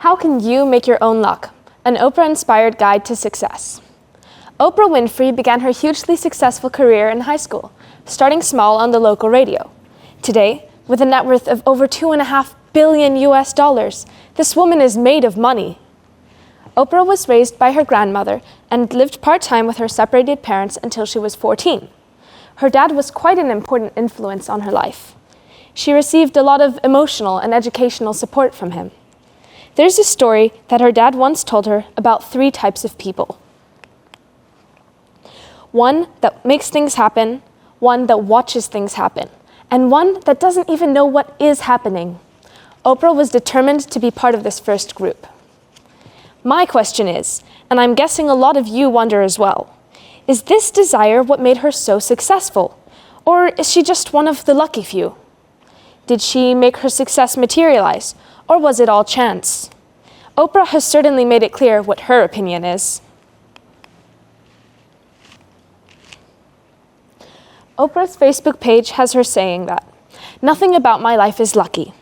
How can you make your own luck? An Oprah-inspired guide to success. Oprah Winfrey began her hugely successful career in high school, starting small on the local radio. Today, with a net worth of over $2.5 billion US, this woman is made of money. Oprah was raised by her grandmother and lived part-time with her separated parents until she was 14. Her dad was quite an important influence on her life. She received a lot of emotional and educational support from him. There's a story that her dad once told her about 3 types of people. One that makes things happen, one that watches things happen, and one that doesn't even know what is happening. Oprah was determined to be part of this first group. My question is, and I'm guessing a lot of you wonder as well, is this desire what made her so successful? Or is she just one of the lucky few? Did she make her success materialize, or was it all chance? Oprah has certainly made it clear what her opinion is. Oprah's Facebook page has her saying that, "Nothing about my life is lucky.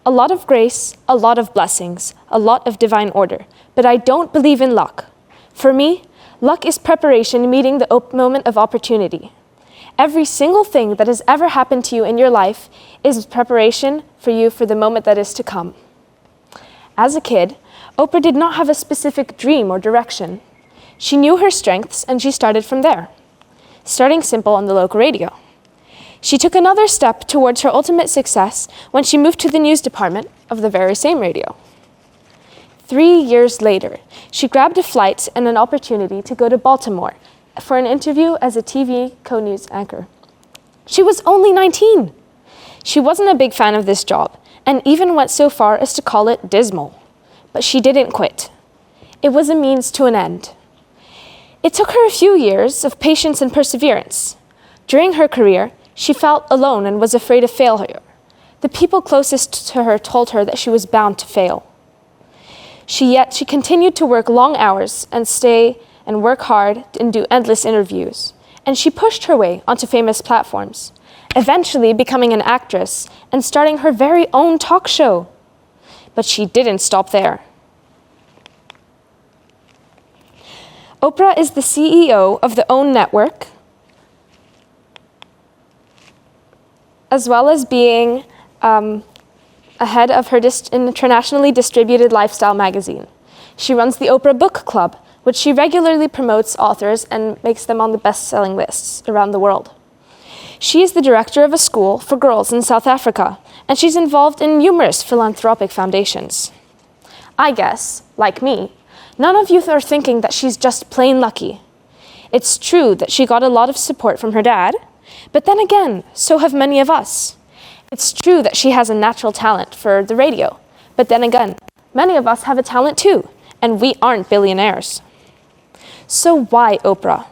A lot of grace, a lot of blessings, a lot of divine order, but I don't believe in luck. For me, luck is preparation meeting the moment of opportunity. Every single thing that has ever happened to you in your life is preparation for you for the moment that is to come." As a kid, Oprah did not have a specific dream or direction. She knew her strengths and she started from there, starting simple on the local radio. She took another step towards her ultimate success when she moved to the news department of the very same radio. 3 years later, she grabbed a flight and an opportunity to go to Baltimore for an interview as a TV co-news anchor. She was only 19. She wasn't a big fan of this job and even went so far as to call it dismal. But she didn't quit. It was a means to an end. It took her a few years of patience and perseverance. During her career, she felt alone and was afraid of failure. The people closest to her told her that she was bound to fail. Yet she continued to work long hours and stay and work hard and do endless interviews. And she pushed her way onto famous platforms, eventually becoming an actress and starting her very own talk show. But she didn't stop there. Oprah is the CEO of the OWN network, as well as being ahead of her internationally distributed lifestyle magazine. She runs the Oprah Book Club, which she regularly promotes authors and makes them on the best-selling lists around the world. She is the director of a school for girls in South Africa, and she's involved in numerous philanthropic foundations. I guess, like me, none of you are thinking that she's just plain lucky. It's true that she got a lot of support from her dad, but then again, so have many of us. It's true that she has a natural talent for the radio, but then again, many of us have a talent too, and we aren't billionaires. So why Oprah?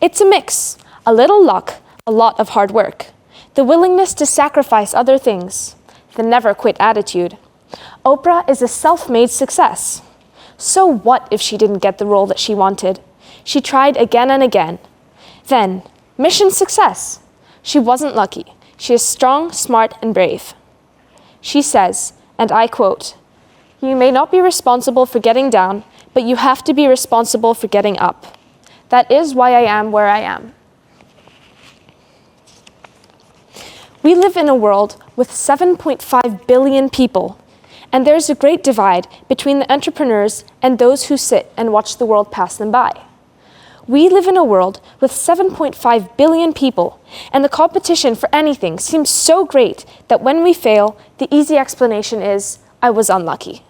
It's a mix, a little luck, a lot of hard work, the willingness to sacrifice other things, the never quit attitude. Oprah is a self-made success. So what if she didn't get the role that she wanted? She tried again and again. Then, mission success. She wasn't lucky. She is strong, smart, and brave. She says, and I quote, "You may not be responsible for getting down, but you have to be responsible for getting up. That is why I am where I am." We live in a world with 7.5 billion people, and there's a great divide between the entrepreneurs and those who sit and watch the world pass them by. We live in a world with 7.5 billion people, and the competition for anything seems so great that when we fail, the easy explanation is, "I was unlucky."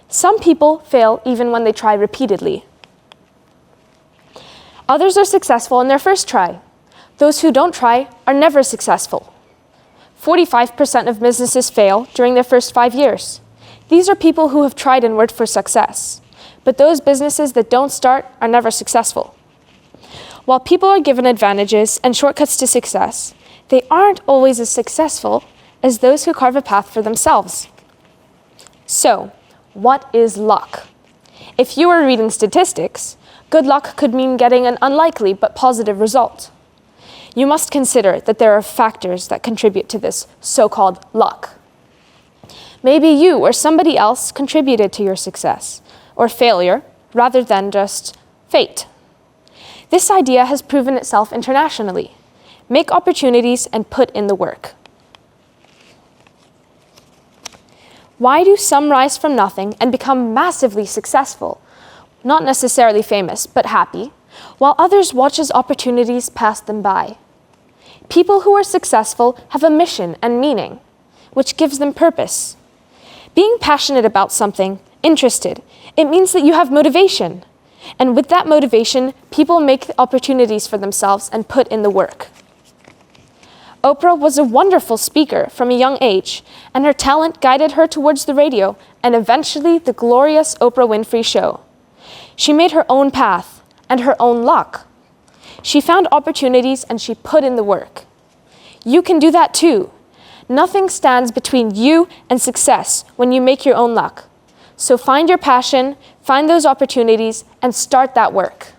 Some people fail even when they try repeatedly. Others are successful in their first try. Those who don't try are never successful. 45% of businesses fail during their first 5 years. These are people who have tried and worked for success. But those businesses that don't start are never successful. While people are given advantages and shortcuts to success, they aren't always as successful as those who carve a path for themselves. So, what is luck? If you were reading statistics, good luck could mean getting an unlikely but positive result. You must consider that there are factors that contribute to this so-called luck. Maybe you or somebody else contributed to your success or failure rather than just fate. This idea has proven itself internationally. Make opportunities and put in the work. Why do some rise from nothing and become massively successful, not necessarily famous, but happy, while others watch as opportunities pass them by? People who are successful have a mission and meaning, which gives them purpose. Being passionate about something, interested, it means that you have motivation. And with that motivation, people make opportunities for themselves and put in the work. Oprah was a wonderful speaker from a young age, and her talent guided her towards the radio and eventually the glorious Oprah Winfrey Show. She made her own path and her own luck. She found opportunities and she put in the work. You can do that too. Nothing stands between you and success when you make your own luck. So find your passion, find those opportunities, and start that work.